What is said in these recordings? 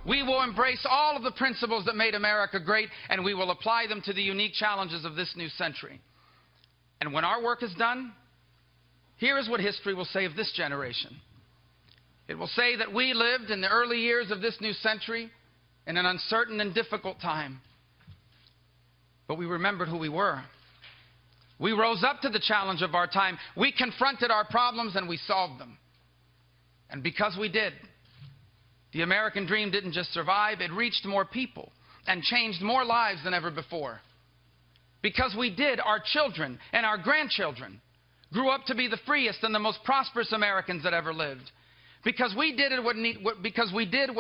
We will embrace all of the principles that made America great, and we will apply them to the unique challenges of this new century. And when our work is done, here is what history will say of this generation. It will say that we lived in the early years of this new century in an uncertain and difficult time. But we remembered who we were. We rose up to the challenge of our time. We confronted our problems and we solved them. And because we did, the American dream didn't just survive, it reached more people and changed more lives than ever before. Because we did, our children and our grandchildren grew up to be the freest and the most prosperous Americans that ever lived. Because we did what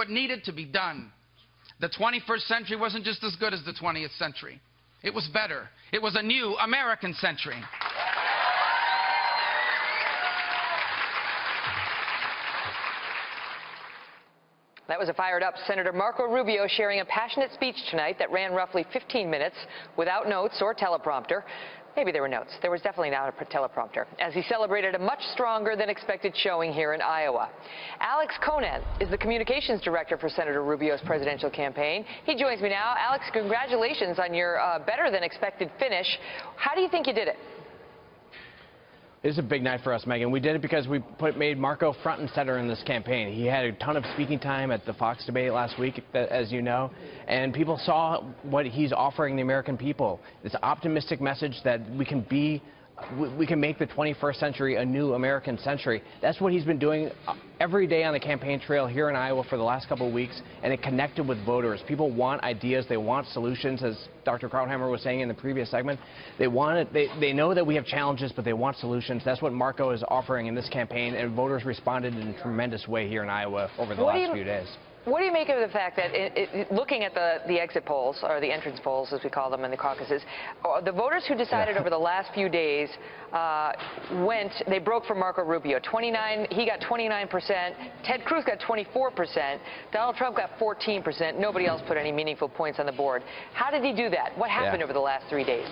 needed to be done. The 21st century wasn't just as good as the 20th century. It was better. It was a new American century. That was a fired-up Senator Marco Rubio sharing a passionate speech tonight that ran roughly 15 minutes without notes or teleprompter. Maybe there were notes. There was definitely not a teleprompter, as he celebrated a much stronger than expected showing here in Iowa. Alex Conant is the communications director for Senator Rubio's presidential campaign. He joins me now. Alex, congratulations on your better than expected finish. How do you think you did it? It's a big night for us, Megan. We did it because we made Marco front and center in this campaign. He had a ton of speaking time at the Fox debate last week, as you know, and people saw what he's offering the American people. This optimistic message that we can make the 21st century a new American century. That's what he's been doing every day on the campaign trail here in Iowa for the last couple of weeks, and it connected with voters. People want ideas. They want solutions, as Dr. Krauthammer was saying in the previous segment. They know that we have challenges, but they want solutions. That's what Marco is offering in this campaign, and voters responded in a tremendous way here in Iowa over the last few days. What do you make of the fact that, looking at the exit polls, or the entrance polls, as we call them in the caucuses, the voters who decided over the last few days they broke for Marco Rubio. He got 29%. Ted Cruz got 24%. Donald Trump got 14%. Nobody else put any meaningful points on the board. How did he do that? What happened over the last 3 days?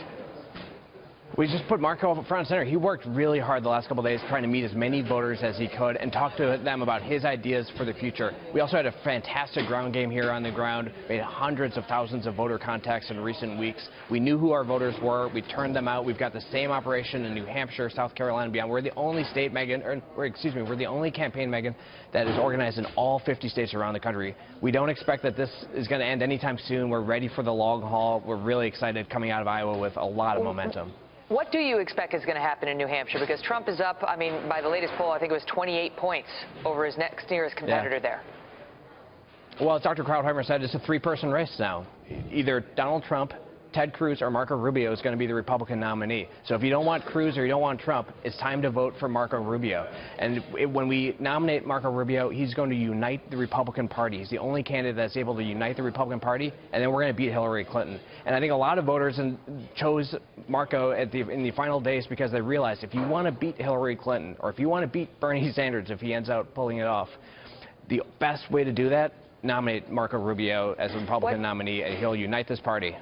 We just put Marco up front and center. He worked really hard the last couple of days trying to meet as many voters as he could and talk to them about his ideas for the future. We also had a fantastic ground game here on the ground, made hundreds of thousands of voter contacts in recent weeks. We knew who our voters were. We turned them out. We've got the same operation in New Hampshire, South Carolina, and beyond. We're the only state, Megan, we're the only campaign, Megan, that is organized in all 50 states around the country. We don't expect that this is going to end anytime soon. We're ready for the long haul. We're really excited coming out of Iowa with a lot of momentum. What do you expect is going to happen in New Hampshire? Because Trump is up, I mean, by the latest poll, I think it was 28 points over his next nearest competitor there. Well, as Dr. Krauthammer said, it's a three-person race now. Either Donald Trump, Ted Cruz, or Marco Rubio is going to be the Republican nominee. So if you don't want Cruz or you don't want Trump, it's time to vote for Marco Rubio. And when we nominate Marco Rubio, he's going to unite the Republican Party. He's the only candidate that's able to unite the Republican Party, and then we're going to beat Hillary Clinton. And I think a lot of voters chose Marco in the final days because they realized if you want to beat Hillary Clinton, or if you want to beat Bernie Sanders if he ends up pulling it off, the best way to do that, nominate Marco Rubio as a Republican nominee, and he'll unite this party.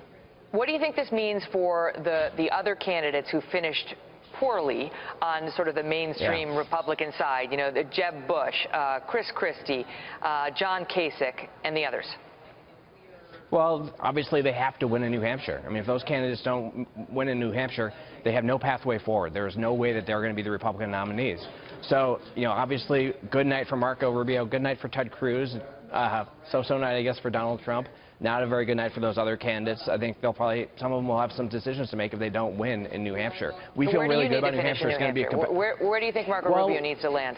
What do you think this means for the other candidates who finished poorly on sort of the mainstream Republican side? You know, Jeb Bush, Chris Christie, John Kasich, and the others. Well, obviously they have to win in New Hampshire. I mean, if those candidates don't win in New Hampshire, they have no pathway forward. There is no way that they're going to be the Republican nominees. So, you know, obviously, good night for Marco Rubio, good night for Ted Cruz, so-so night, I guess, for Donald Trump. Not a very good night for those other candidates. I think some of them will have some decisions to make if they don't win in New Hampshire. We feel really good about New Hampshire. It's going to be where do you think Marco Rubio needs to land?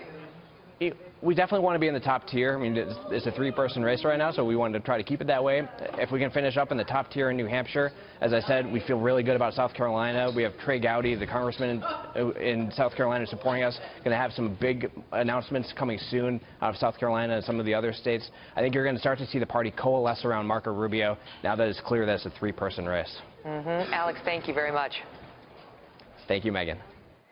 We definitely want to be in the top tier. I mean, it's a three-person race right now, so we wanted to try to keep it that way. If we can finish up in the top tier in New Hampshire, as I said, we feel really good about South Carolina. We have Trey Gowdy, the congressman in South Carolina, supporting us. Going to have some big announcements coming soon out of South Carolina and some of the other states. I think you're going to start to see the party coalesce around Marco Rubio now that it's clear that it's a three-person race. Alex, thank you very much. Thank you, Megan.